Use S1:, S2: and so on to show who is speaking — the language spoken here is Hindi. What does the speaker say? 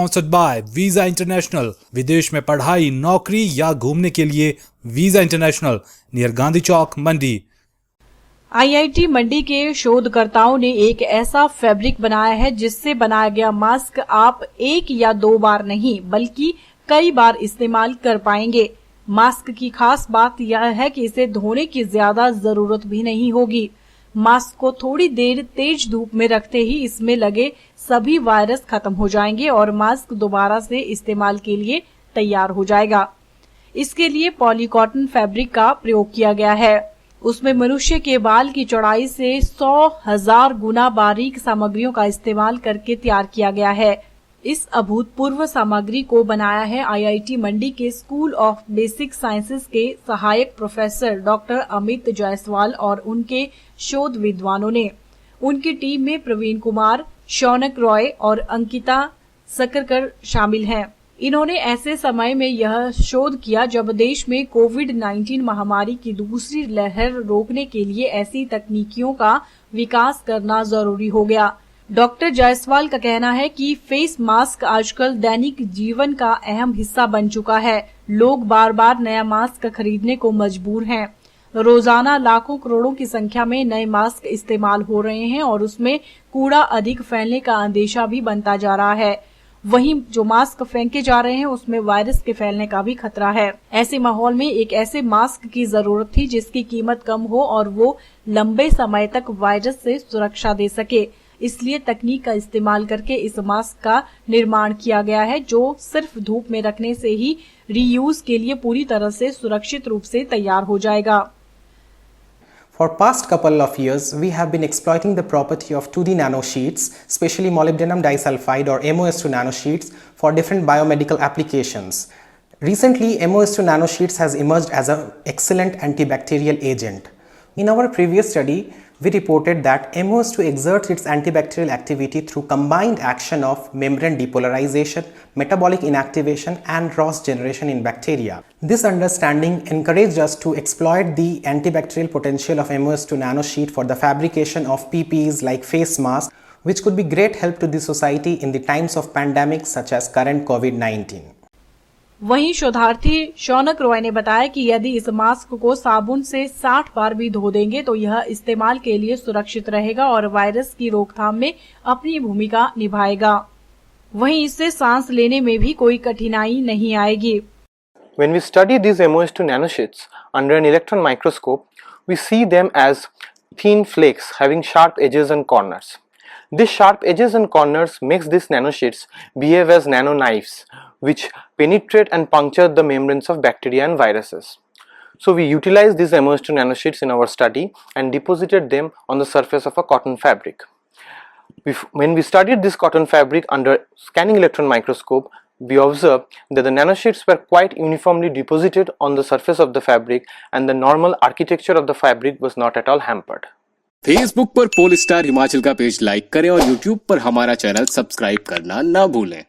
S1: Sponsored by visa international. विदेश में पढ़ाई, नौकरी या घूमने के लिए वीजा इंटरनेशनल, नियर गांधी चौक, मंडी।
S2: आईआईटी मंडी के शोधकर्ताओं ने एक ऐसा फैब्रिक बनाया है जिससे बनाया गया मास्क आप एक या दो बार नहीं बल्कि कई बार इस्तेमाल कर पाएंगे। मास्क की खास बात यह है कि इसे धोने की ज्यादा जरूरत भी नहीं होगी। मास्क को थोड़ी देर तेज धूप में रखते ही इसमें लगे सभी वायरस खत्म हो जाएंगे और मास्क दोबारा से इस्तेमाल के लिए तैयार हो जाएगा। इसके लिए पॉलीकॉटन फैब्रिक का प्रयोग किया गया है। उसमें मनुष्य के बाल की चौड़ाई से 100,000 गुना बारीक सामग्रियों का इस्तेमाल करके तैयार किया गया है। इस अभूतपूर्व सामग्री को बनाया है आईआईटी मंडी के स्कूल ऑफ बेसिक साइंसेज के सहायक प्रोफेसर डॉक्टर अमित जायसवाल और उनके शोध विद्वानों ने। उनकी टीम में प्रवीण कुमार, शौनक रॉय और अंकिता सकरकर शामिल हैं। इन्होंने ऐसे समय में यह शोध किया जब देश में कोविड-19 महामारी की दूसरी लहर रोकने के लिए ऐसी तकनीकियों का विकास करना जरूरी हो गया। डॉक्टर जायसवाल का कहना है कि फेस मास्क आजकल दैनिक जीवन का अहम हिस्सा बन चुका है। लोग बार बार नया मास्क खरीदने को मजबूर हैं। रोजाना लाखों करोड़ों की संख्या में नए मास्क इस्तेमाल हो रहे हैं और उसमें कूड़ा अधिक फैलने का अंदेशा भी बनता जा रहा है। वहीं जो मास्क फेंके जा रहे हैं उसमें वायरस के फैलने का भी खतरा है। ऐसे माहौल में एक ऐसे मास्क की जरूरत थी जिसकी कीमत कम हो और वो लंबे समय तक वायरस से सुरक्षा दे सके। इसलिए तकनीक का इस्तेमाल करके इस मास्क का निर्माण किया गया है जो सिर्फ धूप में रखने से ही रीयूज के लिए पूरी तरह से सुरक्षित रूप से तैयार हो जाएगा।
S3: For past couple of years, we have been exploiting the property of 2D nanosheets, especially molybdenum disulfide or MOS2 nanosheets for different biomedical applications. Recently, MOS2 nanosheets has emerged as an excellent antibacterial agent. In our previous study, we reported that MOS2 exerts its antibacterial activity through combined action of membrane depolarization, metabolic inactivation and ROS generation in bacteria. This understanding encouraged us to exploit the antibacterial potential of MOS2 nanosheet for the fabrication of PPEs like face masks, which could be great help to the society in the times of pandemics such as current COVID-19.
S2: वहीं शोधार्थी शौनक रॉय ने बताया कि यदि इस मास्क को साबुन से 60 बार भी धो देंगे तो यह इस्तेमाल के लिए सुरक्षित रहेगा और वायरस की रोकथाम में अपनी भूमिका निभाएगा। वहीं इससे सांस लेने में भी कोई कठिनाई नहीं आएगी।
S4: When we study these MOS2 nanosheets under an electron microscope, we see them as thin flakes having sharp edges and corners. These sharp edges and corners makes these nanosheets behave as nano knives, which penetrate and puncture the membranes of bacteria and viruses. So we utilized these MOS2 nanosheets in our study and deposited them on the surface of a cotton fabric. When we studied this cotton fabric under scanning electron microscope, we observed that the nanosheets were quite uniformly deposited on the surface of the fabric and the normal architecture of the fabric was not at all hampered.
S5: Facebook पर पोल स्टार हिमाचल का पेज लाइक करें और यूट्यूब पर हमारा चैनल सब्सक्राइब करना ना भूलें।